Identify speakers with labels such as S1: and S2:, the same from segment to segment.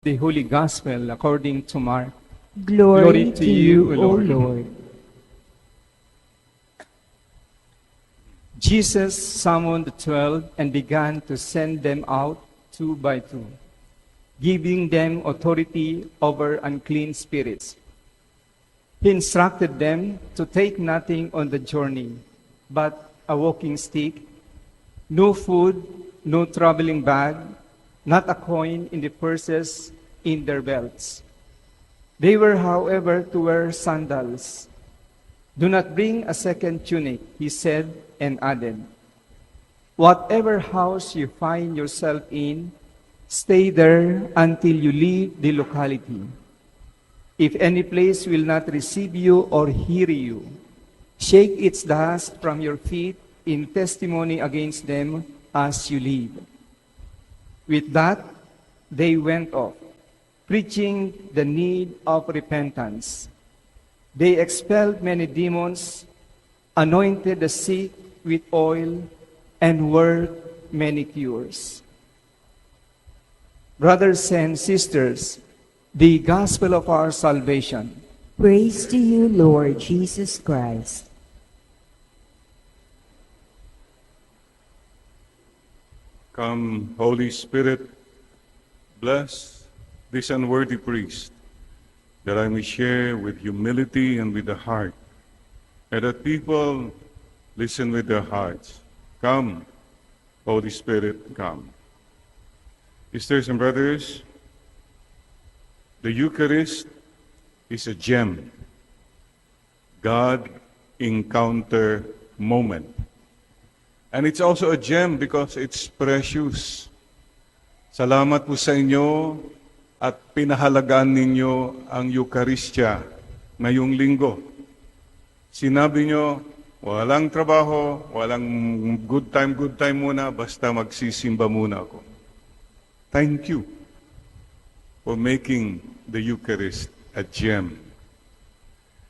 S1: The Holy Gospel according to Mark.
S2: Glory to you, O
S1: Lord.
S2: Lord.
S1: Jesus summoned the 12 and began to send them out two by two, giving them authority over unclean spirits. He instructed them to take nothing on the journey but a walking stick, no food, no traveling bag, not a coin in the purses in their belts. They were, however, to wear sandals. Do not bring a second tunic, he said, and added, whatever house you find yourself in, stay there until you leave the locality. If any place will not receive you or hear you, shake its dust from your feet in testimony against them as you leave. With that, they went off, preaching the need of repentance. They expelled many demons, anointed the sick with oil, and worked many cures. Brothers and sisters, the gospel of our salvation.
S2: Praise to you, Lord Jesus Christ.
S3: Come, Holy Spirit, bless this unworthy priest, that I may share with humility and with the heart, and that people listen with their hearts. Come, Holy Spirit, come. Sisters and brothers, the Eucharist is a gem, God encounter moment. And it's also a gem because it's precious. Salamat po sa inyo at pinahalagaan ninyo ang Eucharistia ngayong linggo. Sinabi nyo, walang trabaho, walang good time muna, basta magsisimba muna ako. Thank you for making the Eucharist a gem.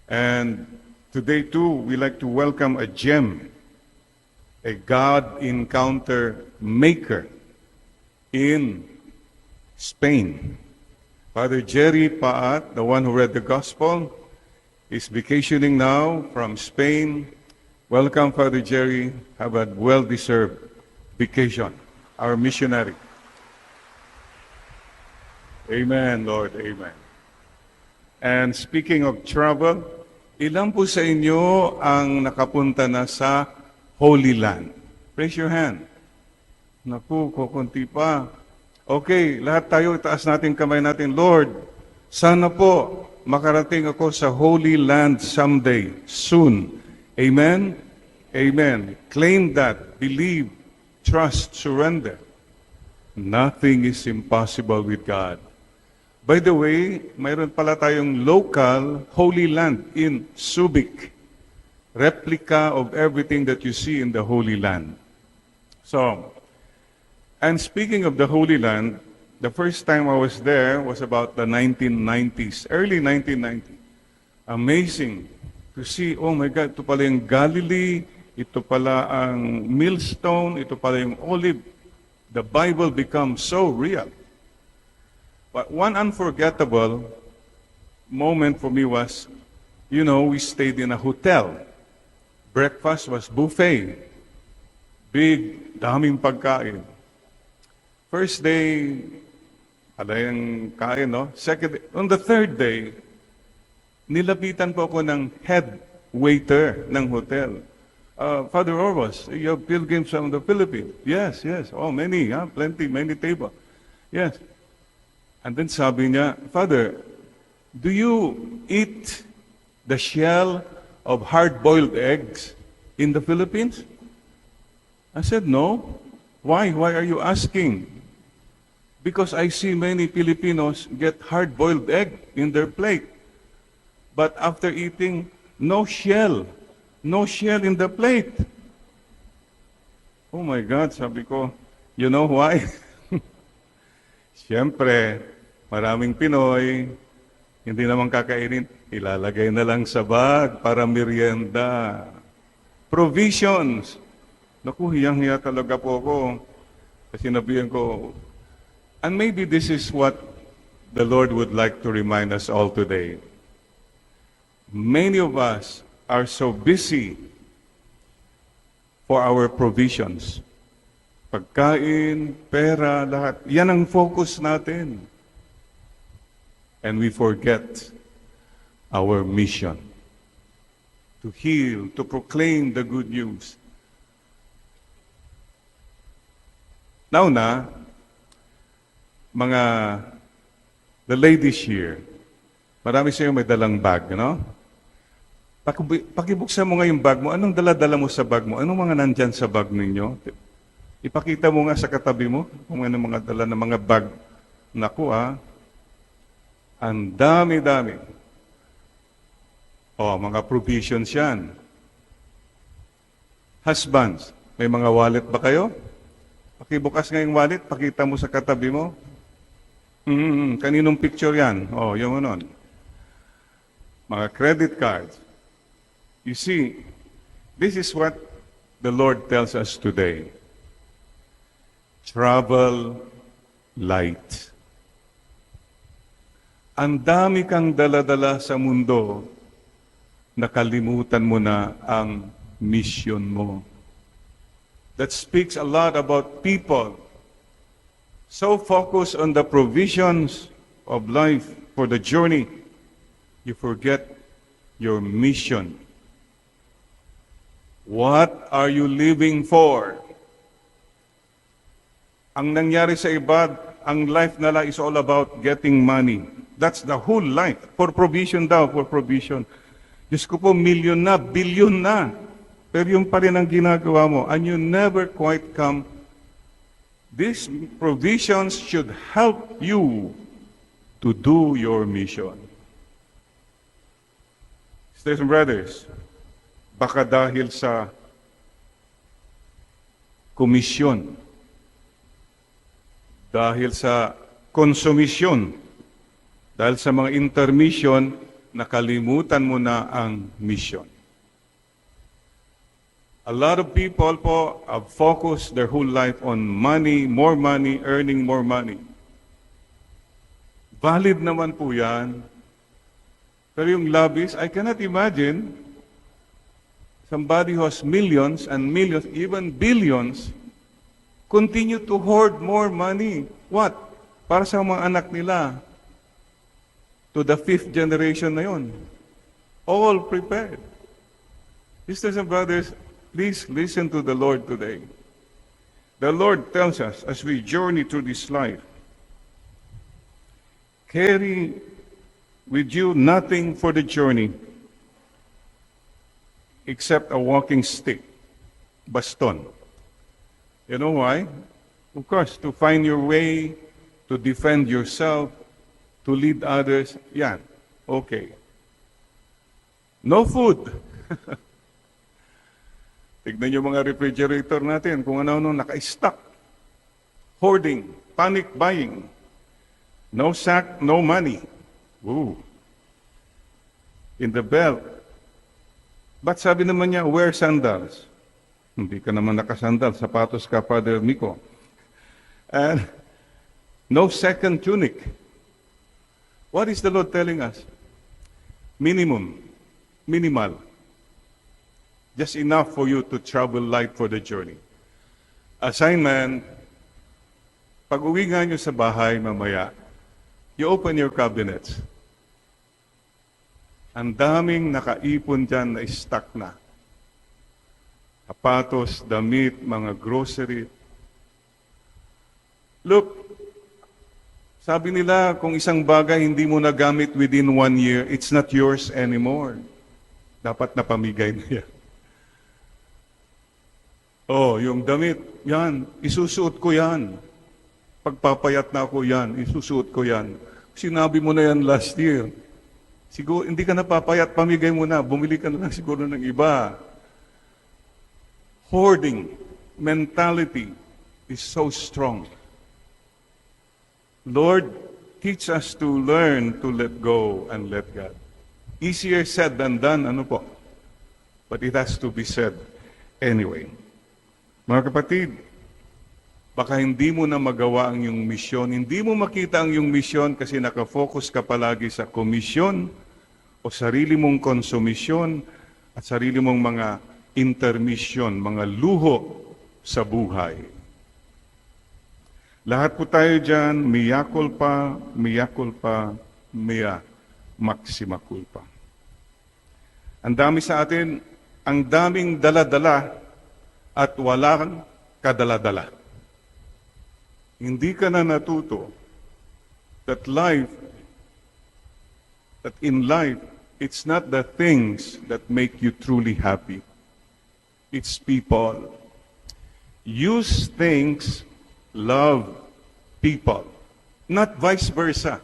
S3: And today too, we like to welcome a gem, a God encounter maker in Spain. Father Jerry Paat, the one who read the Gospel, is vacationing now from Spain. Welcome, Father Jerry. Have a well-deserved vacation. Our missionary. Amen, Lord. Amen. And speaking of travel, ilan po sa inyo ang nakapunta na sa Holy Land? Raise your hand. Naku, kukunti pa. Okay, lahat tayo, taas natin kamay natin. Lord, sana po makarating ako sa Holy Land someday, soon. Amen? Amen. Claim that, believe, trust, surrender. Nothing is impossible with God. By the way, mayroon pala tayong local Holy Land in Subic. Replica of everything that you see in the Holy Land. So, and speaking of the Holy Land, the first time I was there was about the 1990s, early 1990s. Amazing to see, oh my God, ito pala yung Galilee, ito pala ang millstone, ito pala yung olive. The Bible becomes so real. But one unforgettable moment for me was, you know, we stayed in a hotel. Breakfast was buffet. Big, daming pagkain. First day, ada yung kain, no? Second day, on the third day, nilapitan po ako ng head waiter ng hotel. Father Orbos, you have pilgrims from the Philippines. Yes, yes. Oh, many, plenty, many table. Yes. And then sabi niya, Father, do you eat the shell of hard-boiled eggs in the Philippines? I said, no. Why? Why are you asking? Because I see many Filipinos get hard-boiled egg in their plate. But after eating, no shell. No shell in the plate. Oh my God, sabi ko, you know why? Siyempre, maraming Pinoy, hindi naman kakainin, ilalagay na lang sa bag para merienda. Provisions. Naku, hiyang-hiya talaga po ako. Kasi nabihan ko, and maybe this is what the Lord would like to remind us all today. Many of us are so busy for our provisions. Pagkain, pera, lahat. Yan ang focus natin. And we forget our mission. To heal, to proclaim the good news. Now na, the ladies here, marami sa inyo may dalang bag, no? Pakibuksan mo nga yung bag mo. Anong dala-dala mo sa bag mo? Anong mga nandyan sa bag ninyo? Ipakita mo nga sa katabi mo kung ano mga dala ng mga bag. Naku ang dami-dami. Mga provisions yan. Husbands, may mga wallet ba kayo? Pakibukas nga yung wallet, pakita mo sa katabi mo. Kaninong picture yan? Yung anon. Mga credit cards. You see, this is what the Lord tells us today. Travel light. Ang dami kang dala-dala sa mundo, nakalimutan mo na ang mission mo. That speaks a lot about people so focused on the provisions of life for the journey, you forget your mission. What are you living for? Ang nangyari sa iba, ang life nila is all about getting money. That's the whole life. For provision daw, for provision. Diyos ko po, million na, billion na. Pero yung pa rin ang ginagawa mo, and you never quite come. These provisions should help you to do your mission. Sisters and brothers, baka dahil sa komisyon, dahil sa konsumisyon, dahil sa mga intermission, nakalimutan mo na ang mission. A lot of people po have focused their whole life on money, earning more money. Valid naman po yan. Pero yung labis, I cannot imagine somebody who has millions and millions, even billions, continue to hoard more money. What? Para sa mga anak nila. To the 5th generation na yun. All prepared. Sisters and brothers, please listen to the Lord today. The Lord tells us as we journey through this life, carry with you nothing for the journey except a walking stick, baston. You know why? Of course, to find your way, to defend yourself, to lead others. Yan. Okay. No food. Tignan niyo mga refrigerator natin kung ano naka-stock. Hoarding, panic buying. No sack, no money. Ooh. In the belt. But sabi naman niya, wear sandals. Hindi ka naman nakasandal, sapatos ka, Father Miko. And no second tunic. What is the Lord telling us? Minimal. Just enough for you to travel light for the journey. Assignment, pag uwi nga nyo sa bahay mamaya, you open your cabinets. Ang daming nakaipon dyan na stock na. Sapatos, damit, mga grocery. Look, sabi nila, kung isang bagay hindi mo nagamit within 1 year, it's not yours anymore. Dapat napamigay na yan. Yung damit, yan, isusuot ko yan. Pagpapayat na ako yan, isusuot ko yan. Sinabi mo na yan last year. Siguro, hindi ka napapayat, pamigay mo na, bumili ka na lang siguro ng iba. Hoarding mentality is so strong. Lord, teach us to learn to let go and let God. Easier said than done, ano po? But it has to be said anyway. Mga kapatid, baka hindi mo na magawa ang iyong misyon. Hindi mo makita ang iyong misyon kasi nakafocus ka palagi sa komisyon o sarili mong konsumisyon at sarili mong mga intermission, mga luho sa buhay. Lahat po tayo dyan, mea culpa, mea maxima culpa. Ang dami sa atin, ang daming dala-dala at walang kadala-dala. Hindi ka na natuto that in life, it's not the things that make you truly happy. It's people. Use things, love people. Not vice versa.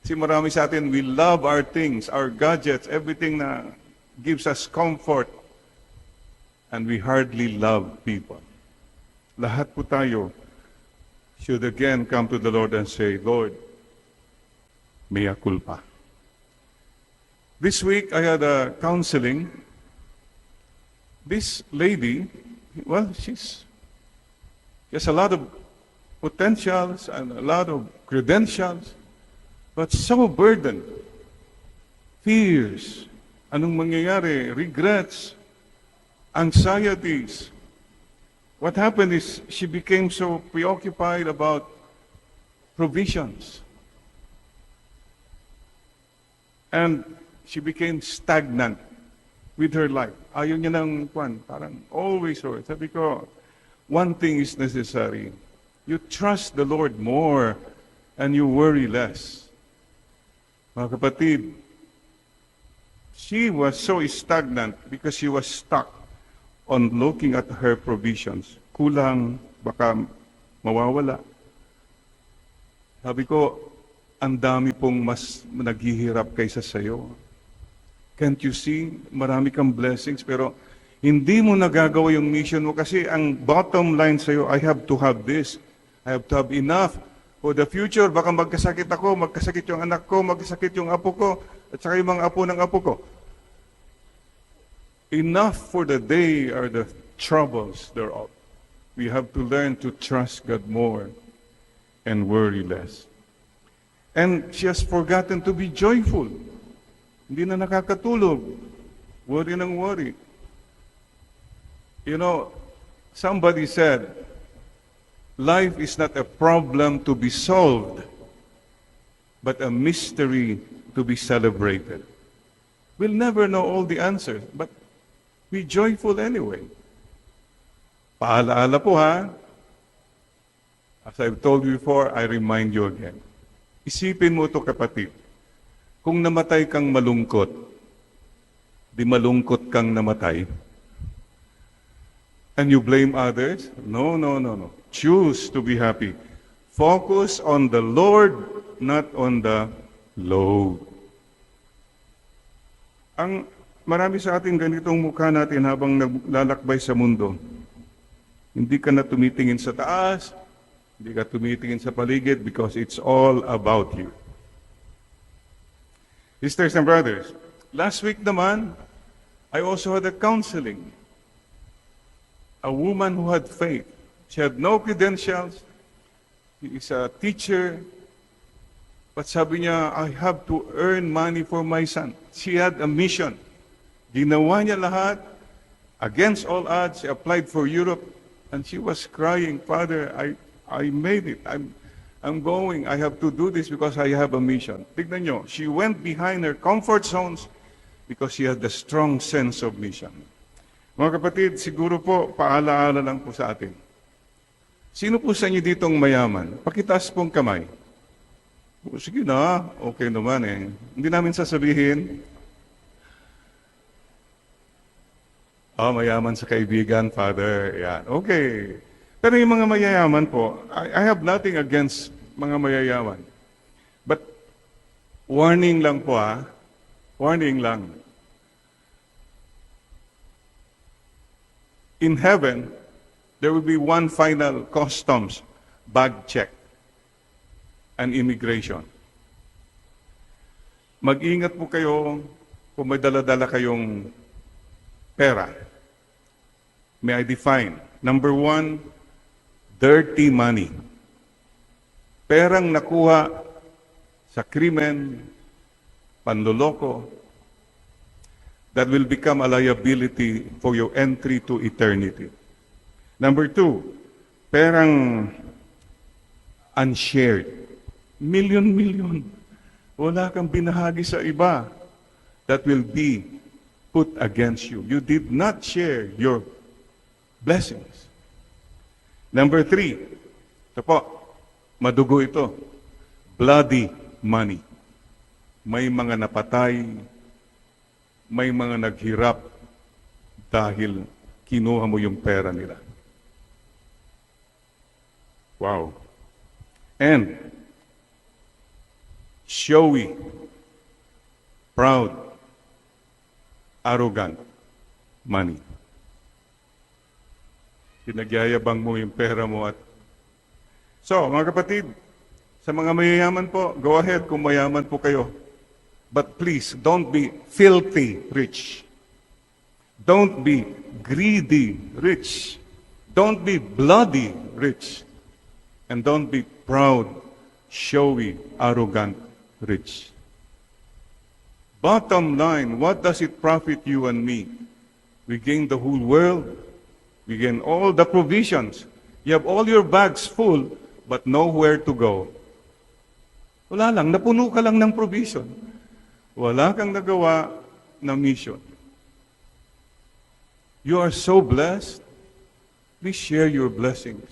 S3: Kasi marami sa atin, we love our things, our gadgets, everything na gives us comfort. And we hardly love people. Lahat po tayo should again come to the Lord and say, Lord, mea culpa. This week I had a counseling. This lady, well, she has a lot of potentials and a lot of credentials, but so burdened. Fears. Anong mangyayari? Regrets. Anxieties. What happened is she became so preoccupied about provisions. And she became stagnant with her life. Ayaw niya ng parang always so. Sabi ko, one thing is necessary. You trust the Lord more and you worry less. Mga kapatid, she was so stagnant because she was stuck on looking at her provisions. Kulang, baka mawawala. Sabi ko, ang dami pong mas naghihirap kaysa sayo. Can't you see? Marami kang blessings, pero hindi mo nagagawa yung mission mo kasi ang bottom line sa'yo, I have to have this. I have to have enough for the future. Baka magkasakit ako, magkasakit yung anak ko, magkasakit yung apo ko, at saka yung mga apo ng apo ko. Enough for the day are the troubles thereof. We have to learn to trust God more and worry less. And she has forgotten to be joyful. Hindi na nakakatulog. Worry ng worry. You know, somebody said, life is not a problem to be solved, but a mystery to be celebrated. We'll never know all the answers, but be joyful anyway. Paalaala po ha. As I've told you before, I remind you again. Isipin mo ito kapatid. Kung namatay kang malungkot, di malungkot kang namatay. And you blame others? No. Choose to be happy. Focus on the Lord, not on the load. Ang marami sa ating ganitong mukha natin habang naglalakbay sa mundo. Hindi ka na tumitingin sa taas, hindi ka tumitingin sa paligid because it's all about you. Sisters and brothers, last week naman, I also had a counseling. A woman who had faith. She had no credentials. She is a teacher. But sabi niya, I have to earn money for my son. She had a mission. Ginawa niya lahat. Against all odds, she applied for Europe. And she was crying, Father, I made it. I'm going. I have to do this because I have a mission. Tignan nyo, she went behind her comfort zones because she had a strong sense of mission. Mga kapatid, siguro po, paalaala lang po sa atin. Sino po sa inyo ditong mayaman? Pakitaas pong kamay. Sige na, okay naman eh. Hindi namin sasabihin, mayaman sa kaibigan, Father. Yan. Okay. Pero yung mga mayayaman po, I have nothing against mga mayayaman. But, warning lang po warning lang. In heaven, there will be one final customs, bag check, and immigration. Mag-ingat po kayo kung may dala-dala kayong pera. May I define? Number one, dirty money. Perang nakuha sa krimen, panloloko, that will become a liability for your entry to eternity. Number two, perang unshared. Million. Wala kang binahagi sa iba. That will be put against you. You did not share your blessings. Number three, ito po, madugo ito. Bloody money. May mga napatay, may mga naghirap dahil kinuha mo yung pera nila. Wow. And showy, proud, arrogant money. Pinagyayabang mo yung pera mo at so, mga kapatid, sa mga mayayaman po, go ahead kung mayaman po kayo. But please, don't be filthy rich. Don't be greedy rich. Don't be bloody rich. And don't be proud, showy, arrogant rich. Bottom line, what does it profit you and me? We gain the whole world. We gain all the provisions. You have all your bags full, but nowhere to go. Wala lang, napuno ka lang ng provision. Wala kang nagawa na mission. You are so blessed. Please share your blessings.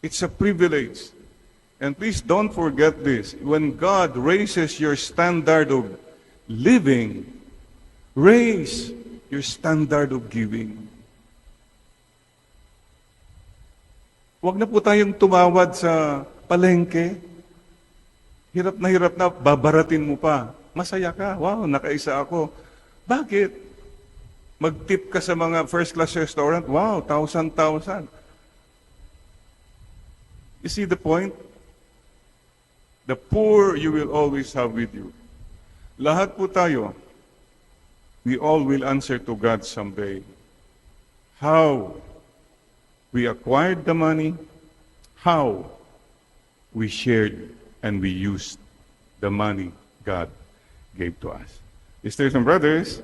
S3: It's a privilege. And please don't forget this. When God raises your standard of living, raise your standard of giving. Huwag na po tayong tumawad sa palengke. Hirap na, babaratin mo pa. Masaya ka. Wow, nakaisa ako. Bakit? Mag-tip ka sa mga first-class restaurant. Wow, 1,000. You see the point? The poor you will always have with you. Lahat po tayo, we all will answer to God someday. How we acquired the money, how we shared and we used the money God gave to us. Sisters and brothers,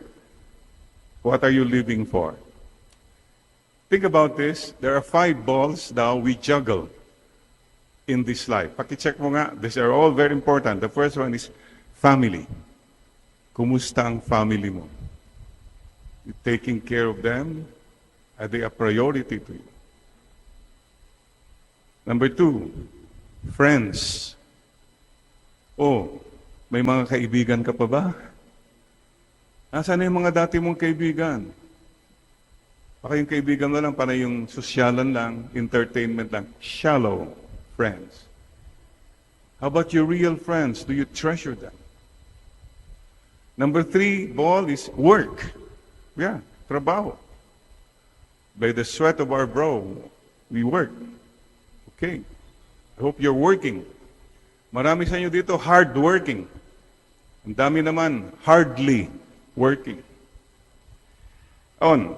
S3: what are you living for? Think about this. There are 5 balls now we juggle in this life. Pakicheck mo nga. These are all very important. The first one is family. Kumusta ang family mo? You taking care of them? Are they a priority to you? Number 2, friends. Oh, may mga kaibigan ka pa ba? Nasaan na yung mga dati mong kaibigan? Baka yung kaibigan mo lang, para yung sosyalan lang, entertainment lang. Shallow friends. How about your real friends? Do you treasure them? Number 3 ball is work. Yeah, trabaho. By the sweat of our brow, we work. Okay. I hope you're working. Marami sa inyo dito hard-working. Ang dami naman hardly working. On.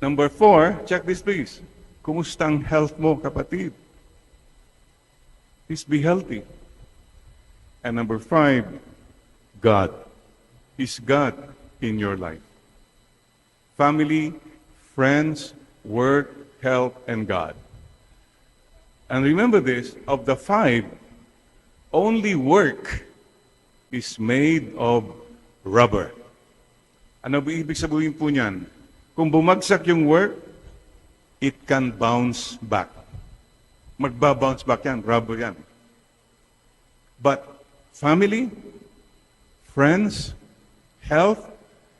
S3: Number 4, check this please. Kumusta ang health mo, kapatid? Please be healthy. And number 5, God. Is God in your life? Family, friends, work, health, and God. And remember this, of the 5, only work is made of rubber. Ano ba ibig sabihin po niyan? Kung bumagsak yung work, it can bounce back. Magba-bounce back yan, rubber yan. But family, friends, health,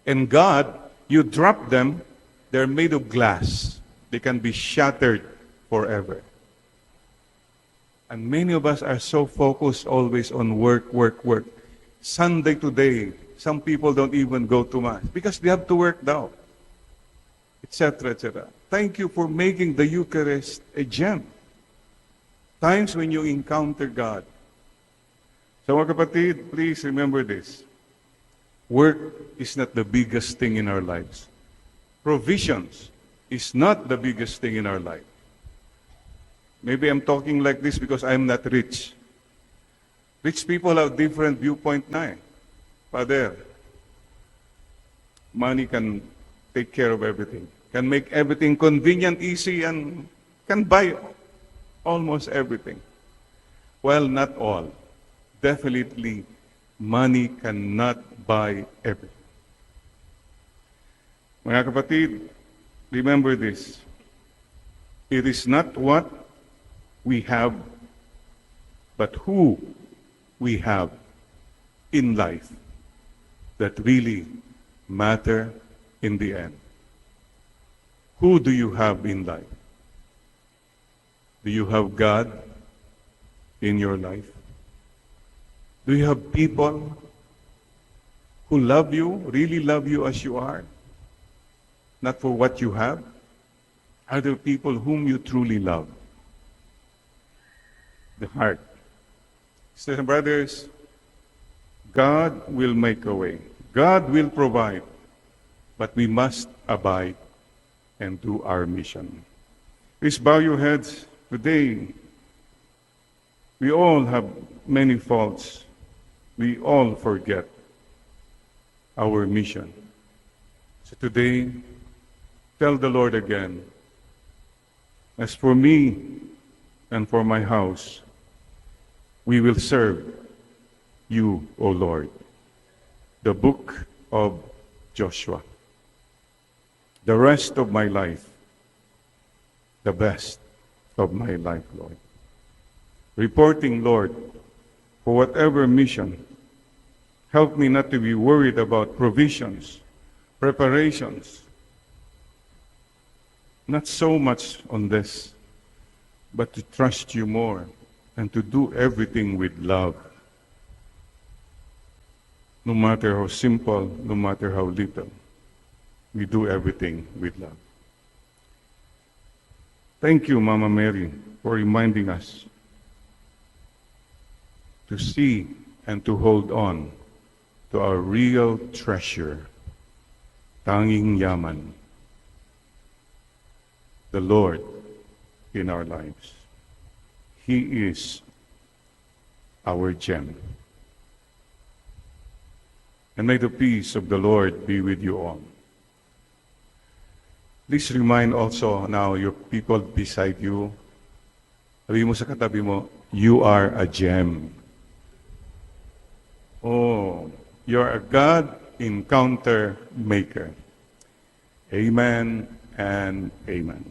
S3: and God, you drop them, they're made of glass. They can be shattered forever. And many of us are so focused always on work. Sunday today, some people don't even go to Mass because they have to work now, etc., etc. Thank you for making the Eucharist a gem. Times when you encounter God. So mga kapatid, please remember this. Work is not the biggest thing in our lives. Provisions is not the biggest thing in our life. Maybe I'm talking like this because I'm not rich. Rich people have different viewpoint na eh. Father, money can take care of everything, can make everything convenient, easy, and can buy almost everything. Well, not all. Definitely, money cannot buy everything. Mga kapatid, remember this. It is not what we have, but who we have in life that really matter in the end. Who do you have in life? Do you have God in your life? Do you have people who love you, really love you as you are? Not for what you have? Are there people whom you truly love? The heart. Sisters and brothers, God will make a way. God will provide. But we must abide and do our mission. Please bow your heads. Today, we all have many faults. We all forget our mission. So today, tell the Lord again, as for me and for my house, we will serve you, O Lord. The book of Joshua. The rest of my life, the best of my life, Lord. Reporting, Lord, for whatever mission, help me not to be worried about provisions, preparations. Not so much on this, but to trust you more and to do everything with love. No matter how simple, no matter how little, we do everything with love. Thank you, Mama Mary, for reminding us to see and to hold on to our real treasure, tanging yaman, the Lord in our lives. He is our gem. And may the peace of the Lord be with you all. Please remind also now your people beside you. Sabi mo sa katabi mo, you are a gem. Oh, you're a God encounter maker. Amen and amen.